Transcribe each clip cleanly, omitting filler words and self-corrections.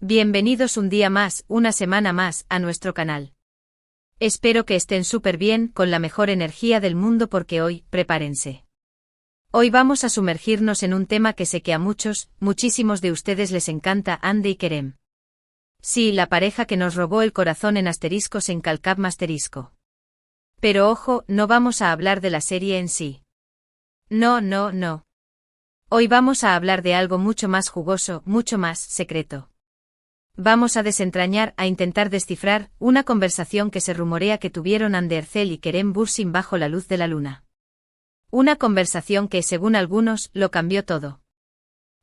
Bienvenidos un día más, una semana más, a nuestro canal. Espero que estén súper bien, con la mejor energía del mundo porque hoy, prepárense. Hoy vamos a sumergirnos en un tema que sé que a muchísimos de ustedes les encanta, Ande y Kerem. Sí, la pareja que nos robó el corazón en asteriscos en Calcap Masterisco. Pero ojo, no vamos a hablar de la serie en sí. No. Hoy vamos a hablar de algo mucho más jugoso, mucho más secreto. Vamos a desentrañar, a intentar descifrar, una conversación que se rumorea que tuvieron Ande Ercel y Kerem Bürsin bajo la luz de la luna. Una conversación que, según algunos, lo cambió todo.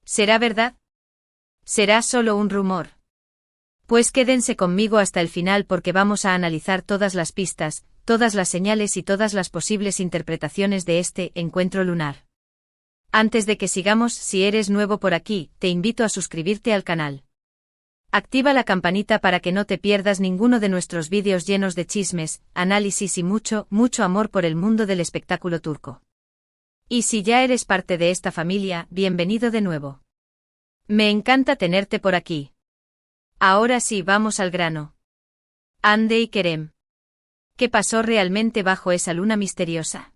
¿Será verdad? ¿Será solo un rumor? Pues quédense conmigo hasta el final porque vamos a analizar todas las pistas, todas las señales y todas las posibles interpretaciones de este encuentro lunar. Antes de que sigamos, si eres nuevo por aquí, te invito a suscribirte al canal. Activa la campanita para que no te pierdas ninguno de nuestros vídeos llenos de chismes, análisis y mucho amor por el mundo del espectáculo turco. Y si ya eres parte de esta familia, bienvenido de nuevo. Me encanta tenerte por aquí. Ahora sí, vamos al grano. Ande y Kerem. ¿Qué pasó realmente bajo esa luna misteriosa?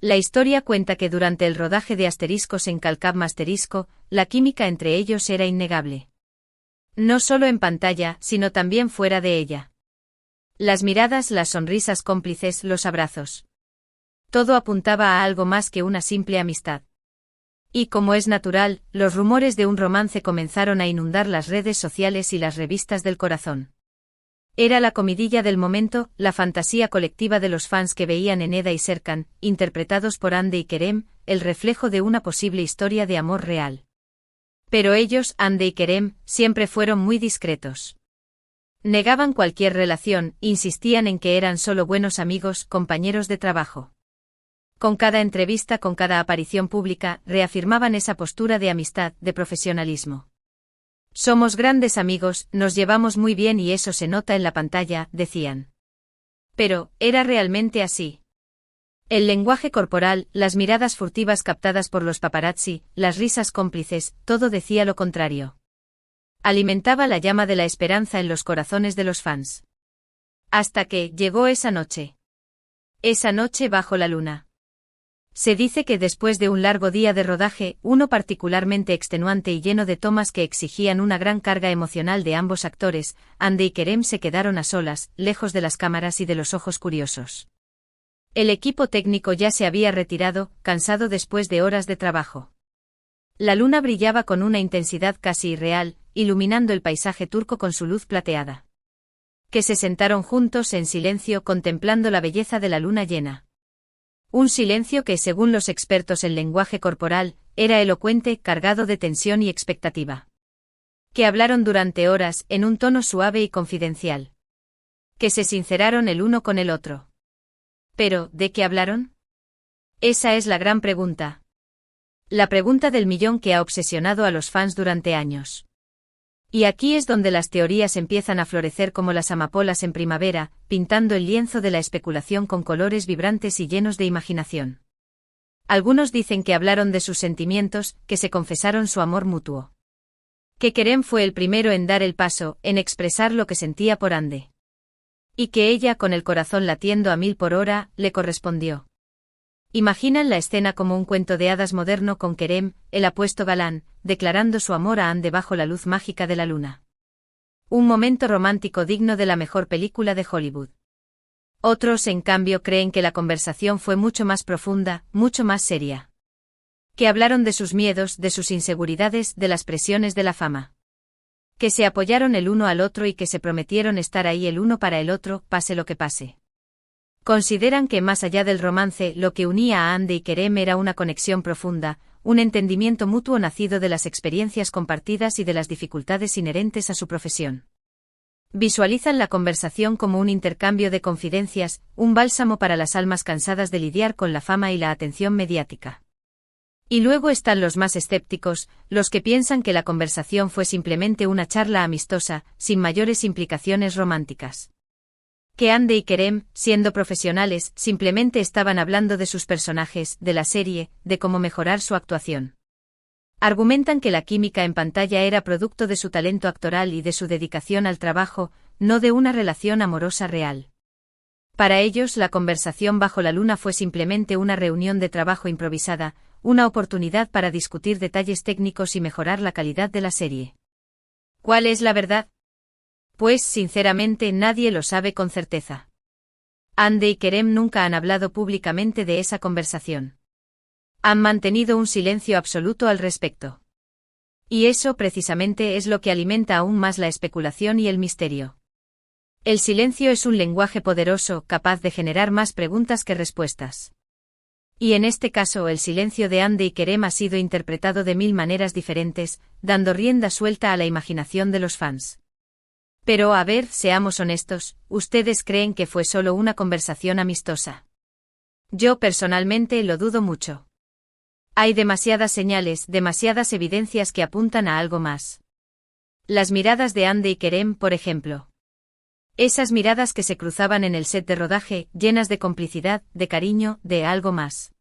La historia cuenta que durante el rodaje de Asteriscos en Calcap Masterisco, la química entre ellos era innegable. No solo en pantalla, sino también fuera de ella. Las miradas, las sonrisas cómplices, los abrazos. Todo apuntaba a algo más que una simple amistad. Y como es natural, los rumores de un romance comenzaron a inundar las redes sociales y las revistas del corazón. Era la comidilla del momento, la fantasía colectiva de los fans que veían en Eda y Serkan, interpretados por Ande y Kerem, el reflejo de una posible historia de amor real. Pero ellos, Ande y Kerem, siempre fueron muy discretos. Negaban cualquier relación, insistían en que eran solo buenos amigos, compañeros de trabajo. Con cada entrevista, con cada aparición pública, reafirmaban esa postura de amistad, de profesionalismo. Somos grandes amigos, nos llevamos muy bien y eso se nota en la pantalla, decían. Pero, ¿era realmente así? El lenguaje corporal, las miradas furtivas captadas por los paparazzi, las risas cómplices, todo decía lo contrario. Alimentaba la llama de la esperanza en los corazones de los fans. Hasta que llegó esa noche. Esa noche bajo la luna. Se dice que después de un largo día de rodaje, uno particularmente extenuante y lleno de tomas que exigían una gran carga emocional de ambos actores, Ande y Kerem se quedaron a solas, lejos de las cámaras y de los ojos curiosos. El equipo técnico ya se había retirado, cansado después de horas de trabajo. La luna brillaba con una intensidad casi irreal, iluminando el paisaje turco con su luz plateada. Que se sentaron juntos en silencio contemplando la belleza de la luna llena. Un silencio que, según los expertos en lenguaje corporal, era elocuente, cargado de tensión y expectativa. Que hablaron durante horas, en un tono suave y confidencial. Que se sinceraron el uno con el otro. Pero, ¿de qué hablaron? Esa es la gran pregunta. La pregunta del millón que ha obsesionado a los fans durante años. Y aquí es donde las teorías empiezan a florecer como las amapolas en primavera, pintando el lienzo de la especulación con colores vibrantes y llenos de imaginación. Algunos dicen que hablaron de sus sentimientos, que se confesaron su amor mutuo. Que Kerem fue el primero en dar el paso, en expresar lo que sentía por Ande. Y que ella, con el corazón latiendo a 1000 por hora, le correspondió. Imaginan la escena como un cuento de hadas moderno con Kerem, el apuesto galán, declarando su amor a Ande bajo la luz mágica de la luna. Un momento romántico digno de la mejor película de Hollywood. Otros, en cambio, creen que la conversación fue mucho más profunda, mucho más seria. Que hablaron de sus miedos, de sus inseguridades, de las presiones de la fama. Que se apoyaron el uno al otro y que se prometieron estar ahí el uno para el otro, pase lo que pase. Consideran que más allá del romance, lo que unía a Ande y Kerem era una conexión profunda, un entendimiento mutuo nacido de las experiencias compartidas y de las dificultades inherentes a su profesión. Visualizan la conversación como un intercambio de confidencias, un bálsamo para las almas cansadas de lidiar con la fama y la atención mediática. Y luego están los más escépticos, los que piensan que la conversación fue simplemente una charla amistosa, sin mayores implicaciones románticas. Que Ande y Kerem, siendo profesionales, simplemente estaban hablando de sus personajes, de la serie, de cómo mejorar su actuación. Argumentan que la química en pantalla era producto de su talento actoral y de su dedicación al trabajo, no de una relación amorosa real. Para ellos, la conversación bajo la luna fue simplemente una reunión de trabajo improvisada, una oportunidad para discutir detalles técnicos y mejorar la calidad de la serie. ¿Cuál es la verdad? Pues, sinceramente, nadie lo sabe con certeza. Hande y Kerem nunca han hablado públicamente de esa conversación. Han mantenido un silencio absoluto al respecto. Y eso precisamente es lo que alimenta aún más la especulación y el misterio. El silencio es un lenguaje poderoso, capaz de generar más preguntas que respuestas. Y en este caso el silencio de Hande y Kerem ha sido interpretado de 1000 maneras diferentes, dando rienda suelta a la imaginación de los fans. Pero a ver, seamos honestos, ¿ustedes creen que fue solo una conversación amistosa? Yo personalmente lo dudo mucho. Hay demasiadas señales, demasiadas evidencias que apuntan a algo más. Las miradas de Hande y Kerem, por ejemplo. Esas miradas que se cruzaban en el set de rodaje, llenas de complicidad, de cariño, de algo más.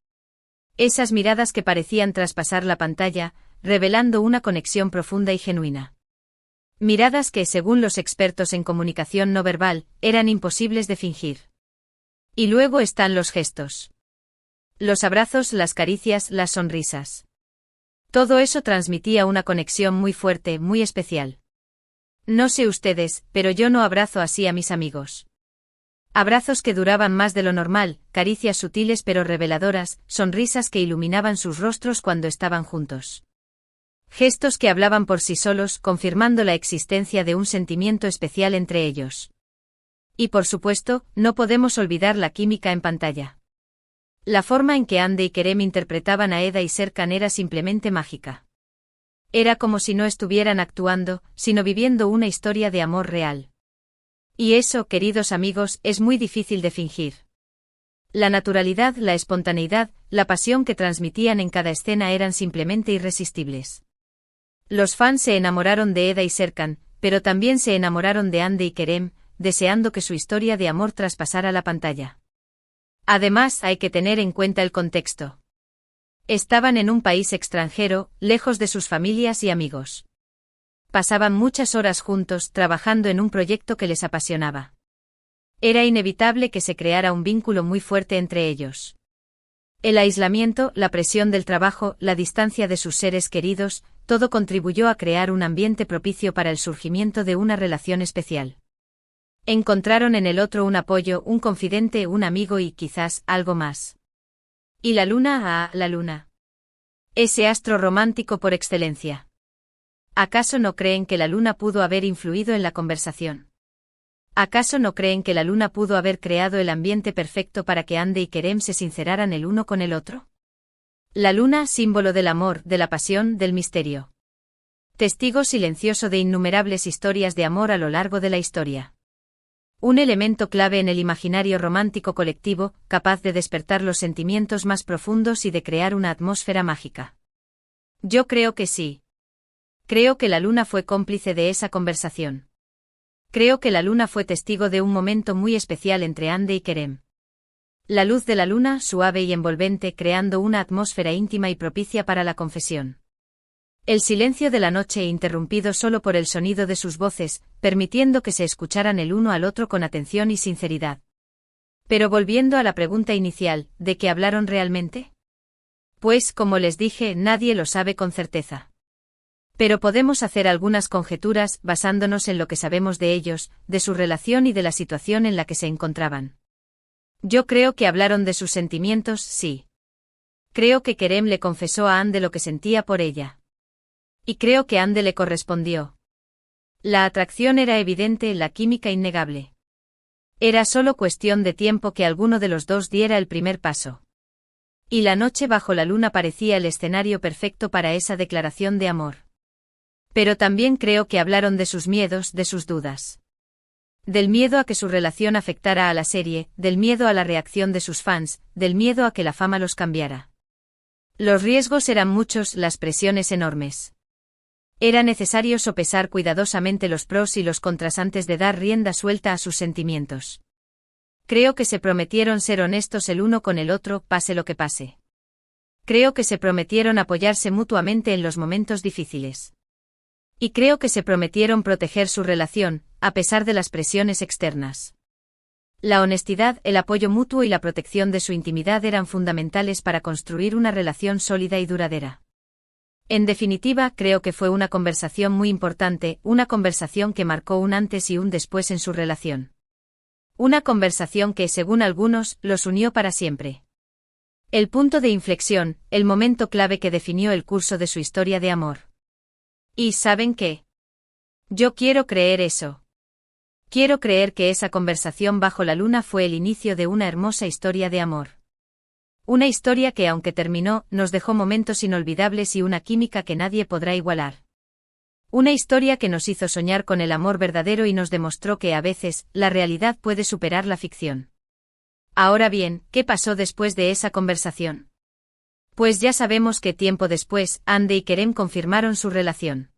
Esas miradas que parecían traspasar la pantalla, revelando una conexión profunda y genuina. Miradas que, según los expertos en comunicación no verbal, eran imposibles de fingir. Y luego están los gestos. Los abrazos, las caricias, las sonrisas. Todo eso transmitía una conexión muy fuerte, muy especial. No sé ustedes, pero yo no abrazo así a mis amigos. Abrazos que duraban más de lo normal, caricias sutiles pero reveladoras, sonrisas que iluminaban sus rostros cuando estaban juntos. Gestos que hablaban por sí solos, confirmando la existencia de un sentimiento especial entre ellos. Y por supuesto, no podemos olvidar la química en pantalla. La forma en que Hande y Kerem interpretaban a Eda y Serkan era simplemente mágica. Era como si no estuvieran actuando, sino viviendo una historia de amor real. Y eso, queridos amigos, es muy difícil de fingir. La naturalidad, la espontaneidad, la pasión que transmitían en cada escena eran simplemente irresistibles. Los fans se enamoraron de Eda y Serkan, pero también se enamoraron de Hande y Kerem, deseando que su historia de amor traspasara la pantalla. Además, hay que tener en cuenta el contexto. Estaban en un país extranjero, lejos de sus familias y amigos. Pasaban muchas horas juntos, trabajando en un proyecto que les apasionaba. Era inevitable que se creara un vínculo muy fuerte entre ellos. El aislamiento, la presión del trabajo, la distancia de sus seres queridos, todo contribuyó a crear un ambiente propicio para el surgimiento de una relación especial. Encontraron en el otro un apoyo, un confidente, un amigo y, quizás, algo más. ¿Y la luna? La luna. Ese astro romántico por excelencia. ¿Acaso no creen que la luna pudo haber influido en la conversación? ¿Acaso no creen que la luna pudo haber creado el ambiente perfecto para que Hande y Kerem se sinceraran el uno con el otro? La luna, símbolo del amor, de la pasión, del misterio. Testigo silencioso de innumerables historias de amor a lo largo de la historia. Un elemento clave en el imaginario romántico colectivo, capaz de despertar los sentimientos más profundos y de crear una atmósfera mágica. Yo creo que sí. Creo que la luna fue cómplice de esa conversación. Creo que la luna fue testigo de un momento muy especial entre Hande y Kerem. La luz de la luna, suave y envolvente, creando una atmósfera íntima y propicia para la confesión. El silencio de la noche interrumpido solo por el sonido de sus voces, permitiendo que se escucharan el uno al otro con atención y sinceridad. Pero volviendo a la pregunta inicial, ¿de qué hablaron realmente? Pues, como les dije, nadie lo sabe con certeza. Pero podemos hacer algunas conjeturas basándonos en lo que sabemos de ellos, de su relación y de la situación en la que se encontraban. Yo creo que hablaron de sus sentimientos, sí. Creo que Kerem le confesó a Hande lo que sentía por ella. Y creo que Hande le correspondió. La atracción era evidente, la química innegable. Era solo cuestión de tiempo que alguno de los dos diera el primer paso. Y la noche bajo la luna parecía el escenario perfecto para esa declaración de amor. Pero también creo que hablaron de sus miedos, de sus dudas. Del miedo a que su relación afectara a la serie, del miedo a la reacción de sus fans, del miedo a que la fama los cambiara. Los riesgos eran muchos, las presiones enormes. Era necesario sopesar cuidadosamente los pros y los contras antes de dar rienda suelta a sus sentimientos. Creo que se prometieron ser honestos el uno con el otro, pase lo que pase. Creo que se prometieron apoyarse mutuamente en los momentos difíciles. Y creo que se prometieron proteger su relación, a pesar de las presiones externas. La honestidad, el apoyo mutuo y la protección de su intimidad eran fundamentales para construir una relación sólida y duradera. En definitiva, creo que fue una conversación muy importante, una conversación que marcó un antes y un después en su relación. Una conversación que, según algunos, los unió para siempre. El punto de inflexión, el momento clave que definió el curso de su historia de amor. ¿Y saben qué? Yo quiero creer eso. Quiero creer que esa conversación bajo la luna fue el inicio de una hermosa historia de amor. Una historia que, aunque terminó, nos dejó momentos inolvidables y una química que nadie podrá igualar. Una historia que nos hizo soñar con el amor verdadero y nos demostró que a veces, la realidad puede superar la ficción. Ahora bien, ¿qué pasó después de esa conversación? Pues ya sabemos que tiempo después, Hande y Kerem confirmaron su relación.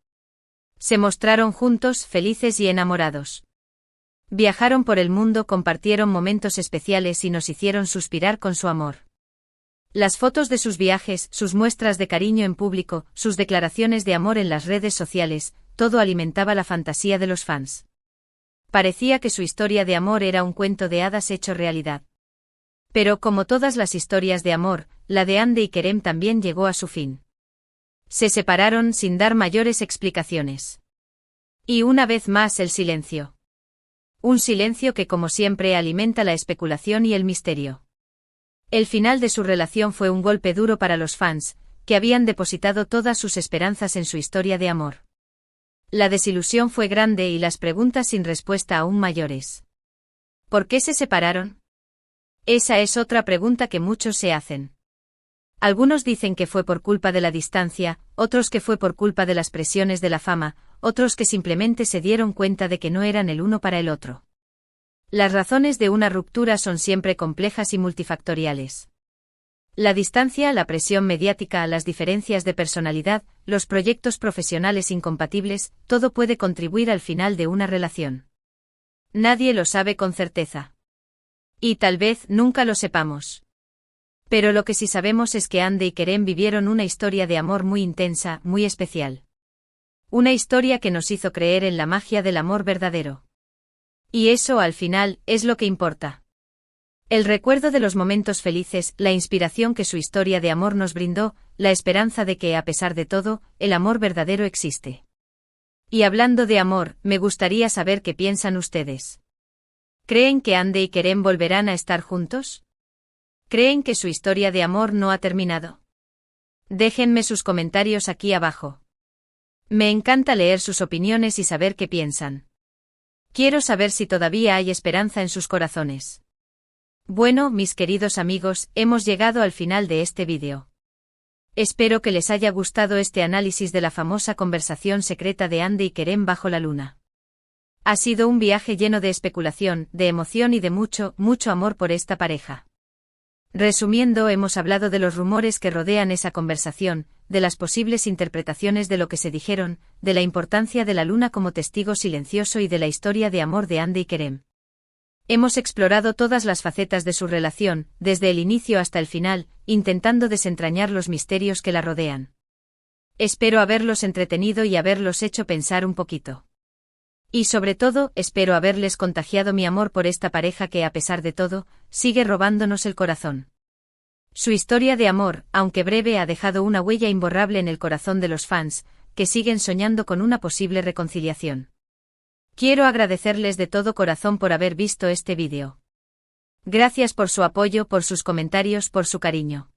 Se mostraron juntos, felices y enamorados. Viajaron por el mundo, compartieron momentos especiales y nos hicieron suspirar con su amor. Las fotos de sus viajes, sus muestras de cariño en público, sus declaraciones de amor en las redes sociales, todo alimentaba la fantasía de los fans. Parecía que su historia de amor era un cuento de hadas hecho realidad. Pero como todas las historias de amor, la de Hande y Kerem también llegó a su fin. Se separaron sin dar mayores explicaciones. Y una vez más el silencio. Un silencio que, como siempre, alimenta la especulación y el misterio. El final de su relación fue un golpe duro para los fans, que habían depositado todas sus esperanzas en su historia de amor. La desilusión fue grande y las preguntas sin respuesta aún mayores. ¿Por qué se separaron? Esa es otra pregunta que muchos se hacen. Algunos dicen que fue por culpa de la distancia, otros que fue por culpa de las presiones de la fama, otros que simplemente se dieron cuenta de que no eran el uno para el otro. Las razones de una ruptura son siempre complejas y multifactoriales. La distancia, la presión mediática, las diferencias de personalidad, los proyectos profesionales incompatibles, todo puede contribuir al final de una relación. Nadie lo sabe con certeza. Y tal vez nunca lo sepamos. Pero lo que sí sabemos es que Hande y Kerem vivieron una historia de amor muy intensa, muy especial. Una historia que nos hizo creer en la magia del amor verdadero. Y eso, al final, es lo que importa. El recuerdo de los momentos felices, la inspiración que su historia de amor nos brindó, la esperanza de que, a pesar de todo, el amor verdadero existe. Y hablando de amor, me gustaría saber qué piensan ustedes. ¿Creen que Hande y Kerem volverán a estar juntos? ¿Creen que su historia de amor no ha terminado? Déjenme sus comentarios aquí abajo. Me encanta leer sus opiniones y saber qué piensan. Quiero saber si todavía hay esperanza en sus corazones. Bueno, mis queridos amigos, hemos llegado al final de este vídeo. Espero que les haya gustado este análisis de la famosa conversación secreta de Hande y Kerem bajo la luna. Ha sido un viaje lleno de especulación, de emoción y de mucho, mucho amor por esta pareja. Resumiendo, hemos hablado de los rumores que rodean esa conversación, de las posibles interpretaciones de lo que se dijeron, de la importancia de la luna como testigo silencioso y de la historia de amor de Hande y Kerem. Hemos explorado todas las facetas de su relación, desde el inicio hasta el final, intentando desentrañar los misterios que la rodean. Espero haberlos entretenido y haberlos hecho pensar un poquito. Y sobre todo, espero haberles contagiado mi amor por esta pareja que, a pesar de todo, sigue robándonos el corazón. Su historia de amor, aunque breve, ha dejado una huella imborrable en el corazón de los fans, que siguen soñando con una posible reconciliación. Quiero agradecerles de todo corazón por haber visto este vídeo. Gracias por su apoyo, por sus comentarios, por su cariño.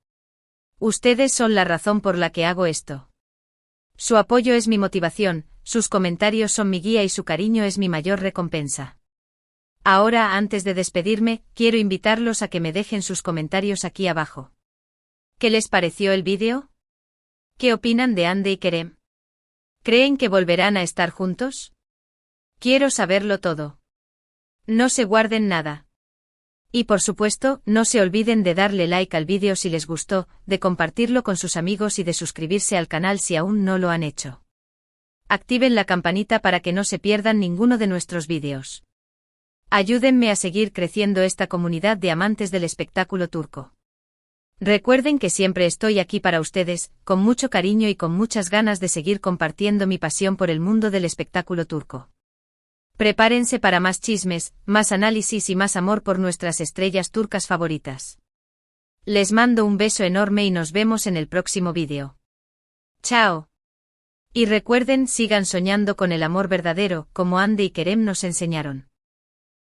Ustedes son la razón por la que hago esto. Su apoyo es mi motivación, sus comentarios son mi guía y su cariño es mi mayor recompensa. Ahora, antes de despedirme, quiero invitarlos a que me dejen sus comentarios aquí abajo. ¿Qué les pareció el vídeo? ¿Qué opinan de Hande y Kerem? ¿Creen que volverán a estar juntos? Quiero saberlo todo. No se guarden nada. Y por supuesto, no se olviden de darle like al vídeo si les gustó, de compartirlo con sus amigos y de suscribirse al canal si aún no lo han hecho. Activen la campanita para que no se pierdan ninguno de nuestros vídeos. Ayúdenme a seguir creciendo esta comunidad de amantes del espectáculo turco. Recuerden que siempre estoy aquí para ustedes, con mucho cariño y con muchas ganas de seguir compartiendo mi pasión por el mundo del espectáculo turco. Prepárense para más chismes, más análisis y más amor por nuestras estrellas turcas favoritas. Les mando un beso enorme y nos vemos en el próximo vídeo. Chao. Y recuerden, sigan soñando con el amor verdadero, como Hande y Kerem nos enseñaron.